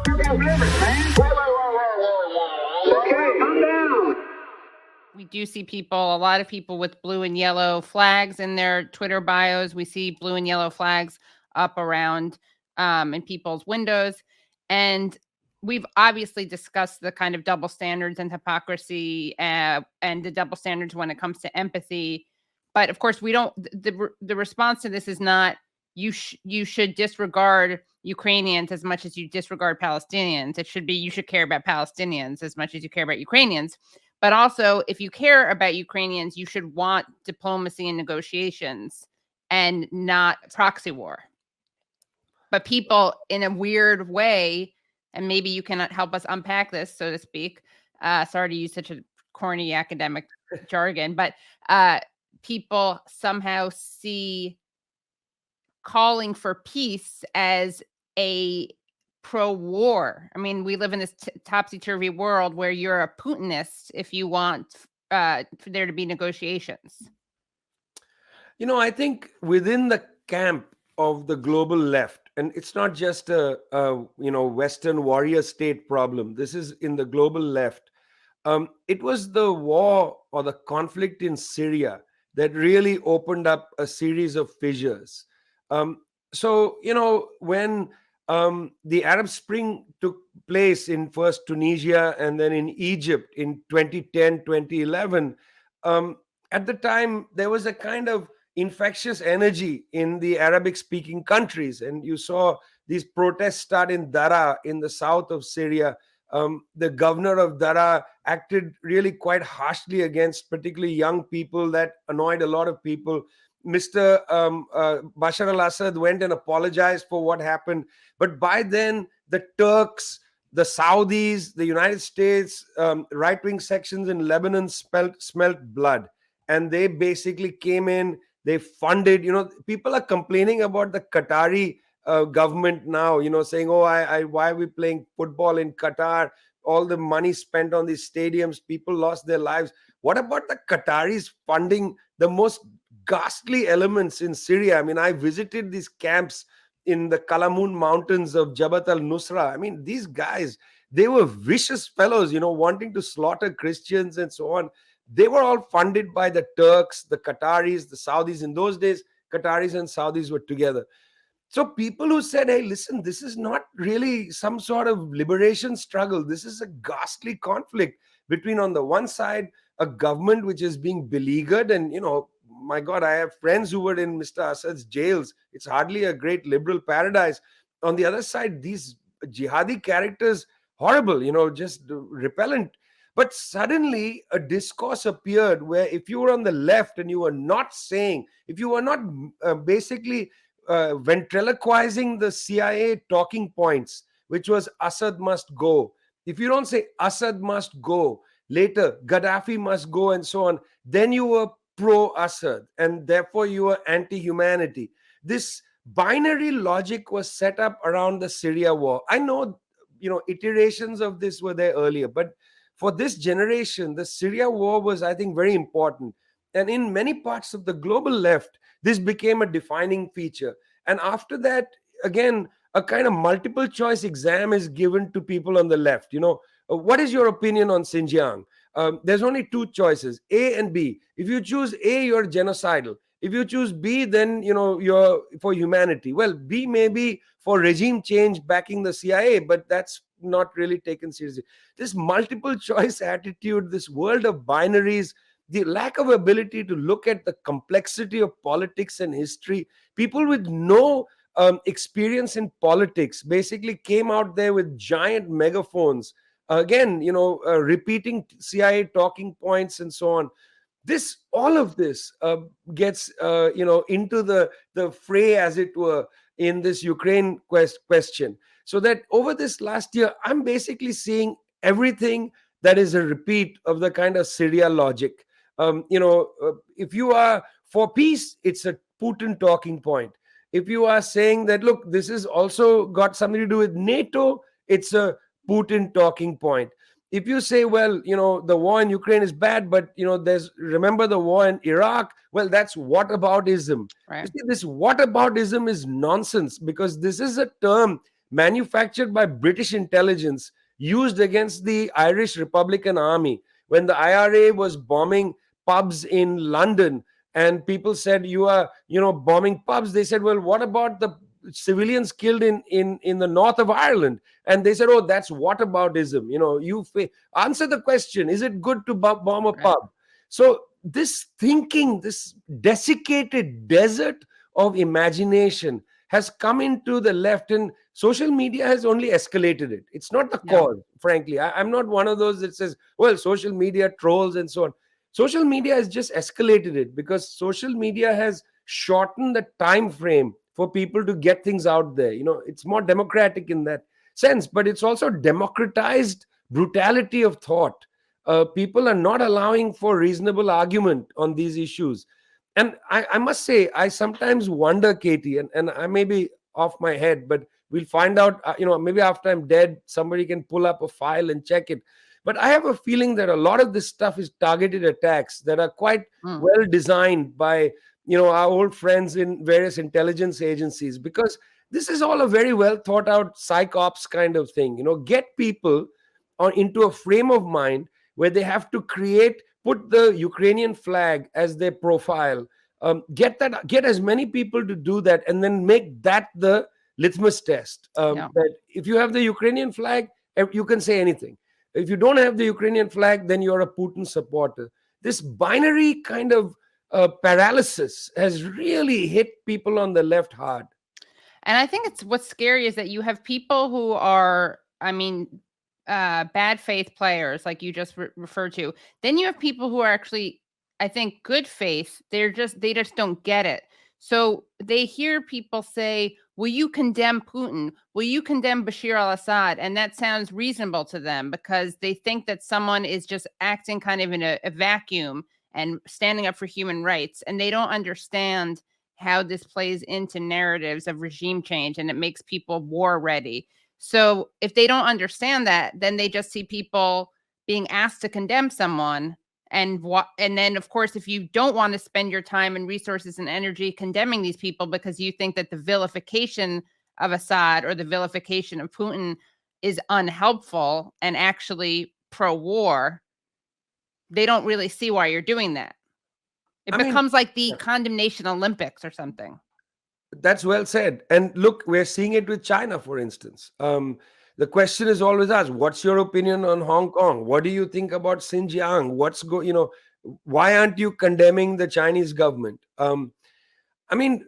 You got limits, man. Whoa. Okay, calm down. We do see a lot of people with blue and yellow flags in their Twitter bios. We see blue and yellow flags up around in people's windows. And we've obviously discussed the kind of double standards and hypocrisy and the double standards when it comes to empathy. But of course, we don't. The response to this is not you should disregard Ukrainians as much as you disregard Palestinians. It should be you should care about Palestinians as much as you care about Ukrainians. But also, if you care about Ukrainians, you should want diplomacy and negotiations and not proxy war. But people, in a weird way, and maybe you can help us unpack this, so to speak. Sorry to use such a corny academic jargon, but people somehow see calling for peace as a pro-war. I mean, we live in this topsy-turvy world where you're a Putinist if you want for there to be negotiations. I think within the camp of the global left, and it's not just a Western warrior state problem. This is in the global left. It was the war or the conflict in Syria that really opened up a series of fissures. So, when the Arab Spring took place in first Tunisia and then in Egypt in 2010, 2011, at the time, there was a kind of infectious energy in the Arabic-speaking countries. And you saw these protests start in Daraa in the south of Syria. The governor of Daraa acted really quite harshly against particularly young people. That annoyed a lot of people. Mr. Bashar al-Assad went and apologized for what happened. But by then, the Turks, the Saudis, the United States, right-wing sections in Lebanon smelt blood. And they basically came in, they funded, people are complaining about the Qatari government now, saying, why are we playing football in Qatar? All the money spent on these stadiums, people lost their lives. What about the Qataris funding the most ghastly elements in Syria? I mean, I visited these camps in the Kalamun mountains of Jabhat al-Nusra. I mean, these guys, they were vicious fellows, wanting to slaughter Christians and so on. They were all funded by the Turks, the Qataris, the Saudis. In those days, Qataris and Saudis were together. So people who said, hey, listen, this is not really some sort of liberation struggle. This is a ghastly conflict between, on the one side, a government which is being beleaguered. And, my God, I have friends who were in Mr. Assad's jails. It's hardly a great liberal paradise. On the other side, these jihadi characters, horrible, just repellent. But suddenly a discourse appeared where if you were on the left and you were not saying, if you were not basically ventriloquizing the CIA talking points, which was Assad must go. If you don't say Assad must go, later Gaddafi must go and so on, then you were pro-Assad and therefore you were anti-humanity. This binary logic was set up around the Syria war. I know, iterations of this were there earlier, but for this generation, the Syria war was, I think, very important. And in many parts of the global left, this became a defining feature. And after that, again, a kind of multiple choice exam is given to people on the left. What is your opinion on Xinjiang? There's only two choices, A and B. If you choose A, you're genocidal. If you choose B, then, you're for humanity. Well, B may be for regime change backing the CIA, but that's not really taken seriously. This multiple choice attitude, this world of binaries, the lack of ability to look at the complexity of politics and history. People with no experience in politics basically came out there with giant megaphones, again, repeating CIA talking points and so on. All of this gets into the fray, as it were, in this Ukraine question. So that over this last year, I'm basically seeing everything that is a repeat of the kind of Syria logic. If you are for peace, it's a Putin talking point. If you are saying that, look, this has also got something to do with NATO, it's a Putin talking point. If you say, well, the war in Ukraine is bad, but, remember the war in Iraq, well, that's whataboutism. Right. You see, this whataboutism is nonsense, because this is a term manufactured by British intelligence, used against the Irish Republican Army when the IRA was bombing pubs in London. And people said, you are, bombing pubs. They said, well, what about the civilians killed in the north of Ireland? And they said, oh, that's whataboutism. Answer the question, is it good to bomb a Right. pub? So this thinking, this desiccated desert of imagination has come into the left, and social media has only escalated it. It's not the Yeah. cause, frankly. I'm not one of those that says, well, social media trolls and so on. Social media has just escalated it because social media has shortened the time frame for people to get things out there. It's more democratic in that sense, but it's also democratized brutality of thought. People are not allowing for reasonable argument on these issues. And I must say, I sometimes wonder, Katie, and I may be off my head, but we'll find out, maybe after I'm dead, somebody can pull up a file and check it. But I have a feeling that a lot of this stuff is targeted attacks that are quite Mm. well designed by, our old friends in various intelligence agencies, because this is all a very well thought out psych ops kind of thing. Get people into a frame of mind where they have to put the Ukrainian flag as their profile. Get as many people to do that, and then make that the litmus test. Yeah. That if you have the Ukrainian flag, you can say anything. If you don't have the Ukrainian flag, then you're a Putin supporter. This binary kind of paralysis has really hit people on the left hard. And I think what's scary is that you have people who are, I mean, bad faith players, like you just referred to. Then you have people who are actually, I think, good faith. They just don't get it. So they hear people say, will you condemn Putin? Will you condemn Bashir al-Assad? And that sounds reasonable to them because they think that someone is just acting kind of in a vacuum and standing up for human rights. And they don't understand how this plays into narratives of regime change, and it makes people war ready. So if they don't understand that, then they just see people being asked to condemn someone. And then, of course, if you don't want to spend your time and resources and energy condemning these people because you think that the vilification of Assad or the vilification of Putin is unhelpful and actually pro-war, they don't really see why you're doing that. It becomes like the condemnation Olympics or something. That's well said. And look, we're seeing it with China, for instance. The question is always asked, what's your opinion on Hong Kong? What do you think about Xinjiang? Why aren't you condemning the Chinese government? I mean,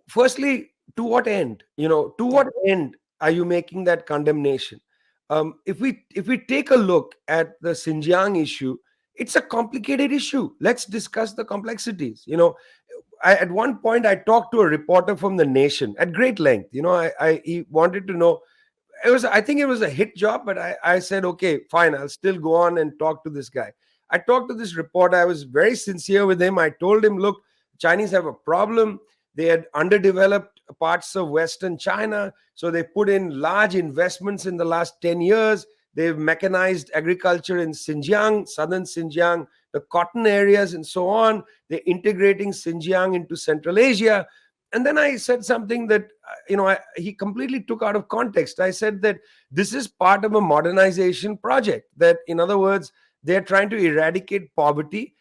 firstly, to what end? To what end are you making that condemnation? If we take a look at the Xinjiang issue, it's a complicated issue. Let's discuss the complexities. At one point, I talked to a reporter from The Nation at great length. He wanted to know. I think it was a hit job, but I said, okay, fine, I'll still go on and talk to this guy. I talked to this reporter. I was very sincere with him. I told him, look, Chinese have a problem. They had underdeveloped parts of Western China, so they put in large investments in the last 10 years. They've mechanized agriculture in Xinjiang, southern Xinjiang, the cotton areas, and so on. They're integrating Xinjiang into Central Asia. And then I said something that, he completely took out of context. I said that this is part of a modernization project. That, in other words, they're trying to eradicate poverty.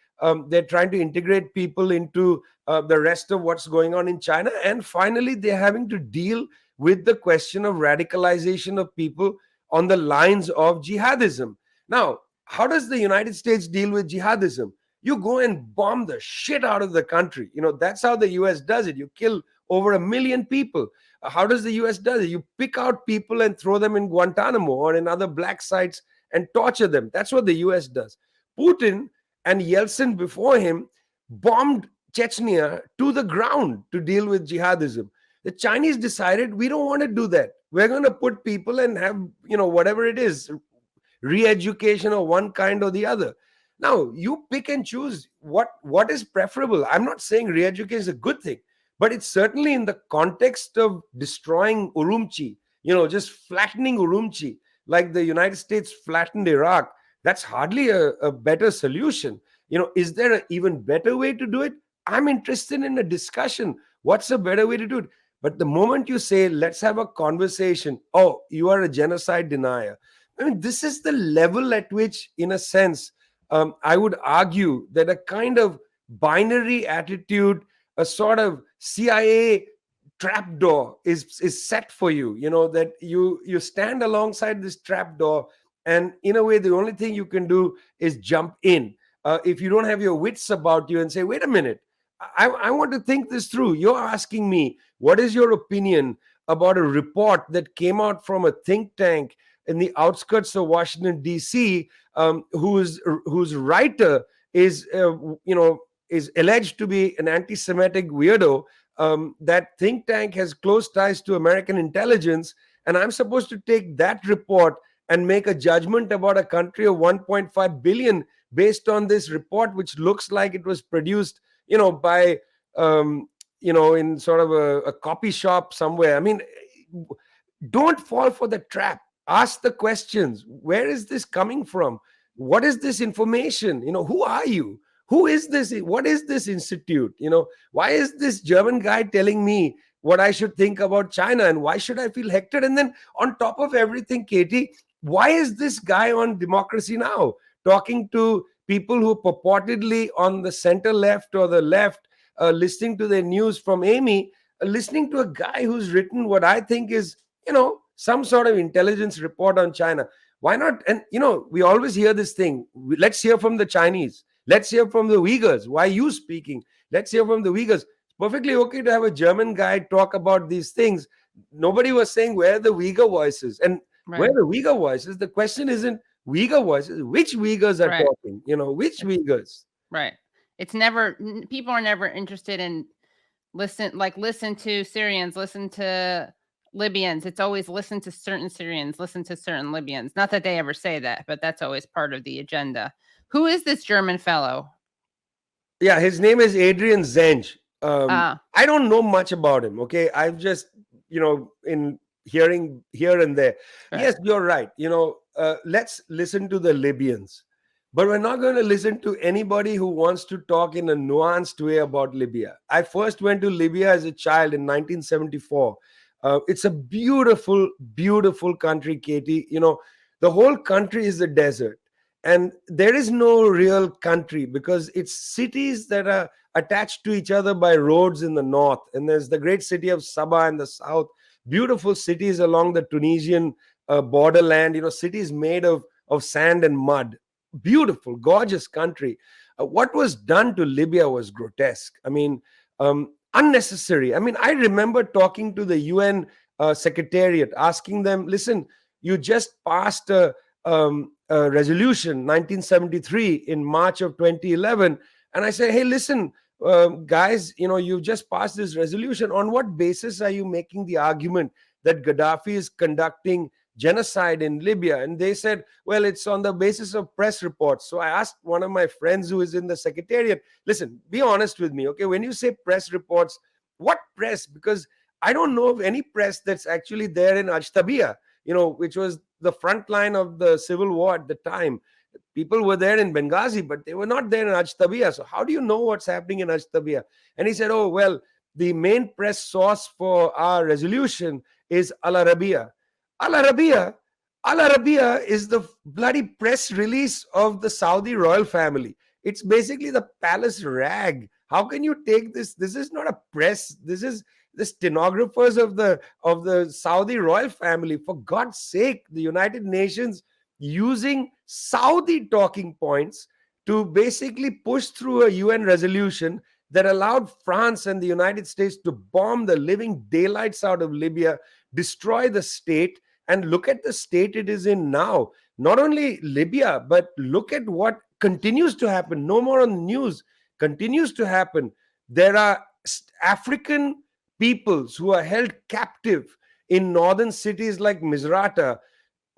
They're trying to integrate people into the rest of what's going on in China. And finally, they're having to deal with the question of radicalization of people on the lines of jihadism. Now, how does the United States deal with jihadism? You go and bomb the shit out of the country. That's how the US does it. You kill over 1 million people. How does the US do it? You pick out people and throw them in Guantanamo or in other black sites and torture them. That's what the US does. Putin and Yeltsin before him bombed Chechnya to the ground to deal with jihadism. The Chinese decided, we don't want to do that. We're going to put people and have, whatever it is, re-education of one kind or the other. Now, you pick and choose what is preferable. I'm not saying re-education is a good thing, but it's certainly in the context of destroying Urumqi, just flattening Urumqi, like the United States flattened Iraq. That's hardly a better solution. Is there an even better way to do it? I'm interested in a discussion. What's a better way to do it? But the moment you say, let's have a conversation, oh, you are a genocide denier. I mean, this is the level at which, in a sense, I would argue that a kind of binary attitude, a sort of CIA trapdoor is set for you. You know that you stand alongside this trapdoor, and in a way, the only thing you can do is jump in. If you don't have your wits about you and say, wait a minute, I want to think this through. You're asking me, what is your opinion about a report that came out from a think tank in the outskirts of Washington, D.C., whose writer is, is alleged to be an anti-Semitic weirdo. That think tank has close ties to American intelligence, and I'm supposed to take that report and make a judgment about a country of 1.5 billion based on this report, which looks like it was produced, by, in sort of a copy shop somewhere. I mean, don't fall for the trap. Ask the questions. Where is this coming from? What is this information? Who are you? Who is this? What is this institute? Why is this German guy telling me what I should think about China, and why should I feel hected? And then on top of everything, Katie, why is this guy on Democracy Now talking to people who purportedly on the center left or the left, listening to their news from Amy, listening to a guy who's written what I think is, some sort of intelligence report on China? Why not? And, we always hear this thing. Let's hear from the Chinese. Let's hear from the Uyghurs. Why are you speaking? Let's hear from the Uyghurs. It's perfectly okay to have a German guy talk about these things. Nobody was saying where are the Uyghur voices. And where Right. are the Uyghur voices? The question isn't Uyghur voices. Which Uyghurs are Right. talking? Which Uyghurs? Right. It's never, people are never interested in listen to Syrians, listen to Libyans. It's always listen to certain Syrians, listen to certain Libyans. Not that they ever say that, but that's always part of the agenda. Who is this German fellow? Yeah, his name is Adrian Zenj. Ah, I don't know much about him. Okay, I've just, in hearing here and there. right. Yes, you're right. Let's listen to the Libyans, but we're not going to listen to anybody who wants to talk in a nuanced way about Libya. I first went to Libya as a child in 1974. It's a beautiful, beautiful country, Katie. The whole country is a desert. And there is no real country because it's cities that are attached to each other by roads in the north. And there's the great city of Sabah in the south, beautiful cities along the Tunisian borderland, cities made of sand and mud. Beautiful, gorgeous country. What was done to Libya was grotesque. I mean, unnecessary. I mean, I remember talking to the UN Secretariat, asking them, listen, you just passed a resolution 1973 in March of 2011, and I said, hey, listen, guys, you've just passed this resolution. On what basis are you making the argument that Gaddafi is conducting genocide in Libya? And they said, well, it's on the basis of press reports. So I asked one of my friends who is in the secretariat, listen, be honest with me, okay, when you say press reports, what press? Because I don't know of any press that's actually there in Ajtabia, which was the front line of the civil war at the time. People were there in Benghazi, but they were not there in Ajtabia. So how do you know what's happening in Ajtabia? And he said, oh, well, the main press source for our resolution is Al-Arabiya. Al-Arabiya? Al-Arabiya is the bloody press release of the Saudi royal family. It's basically the palace rag. How can you take this? This is not a press. This is the stenographers of the Saudi royal family. For God's sake, the United Nations using Saudi talking points to basically push through a UN resolution that allowed France and the United States to bomb the living daylights out of Libya, destroy the state, and look at the state it is in now. Not only Libya, but look at what continues to happen. No more on the news. Continues to happen. There are African peoples who are held captive in northern cities like Misrata.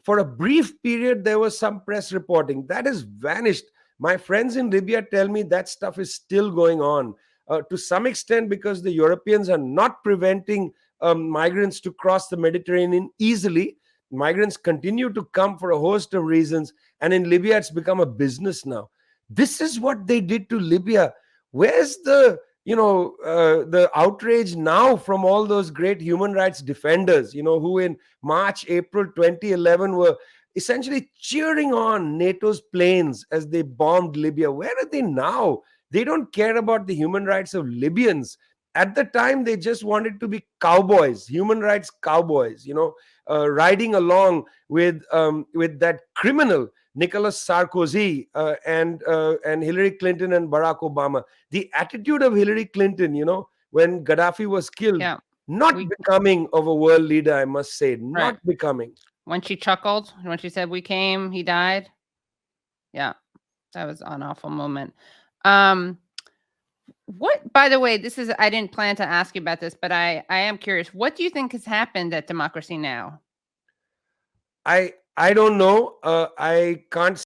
For a brief period, there was some press reporting. That has vanished. My friends in Libya tell me that stuff is still going on. To some extent, because the Europeans are not preventing migrants to cross the Mediterranean easily. Migrants continue to come for a host of reasons. And in Libya, it's become a business now. This is what they did to Libya. Where's the the outrage now from all those great human rights defenders, who in March, April 2011 were essentially cheering on NATO's planes as they bombed Libya. Where are they now? They don't care about the human rights of Libyans. At the time, they just wanted to be cowboys, human rights cowboys, riding along with that criminal Nicolas Sarkozy, and Hillary Clinton and Barack Obama. The attitude of Hillary Clinton, when Gaddafi was killed, Yeah. not We- becoming of a world leader, I must say, not Right. becoming. When she chuckled, when she said, "We came, he died." Yeah, that was an awful moment. What, by the way, I didn't plan to ask you about this, but I am curious. What do you think has happened at Democracy Now? I don't know. I can't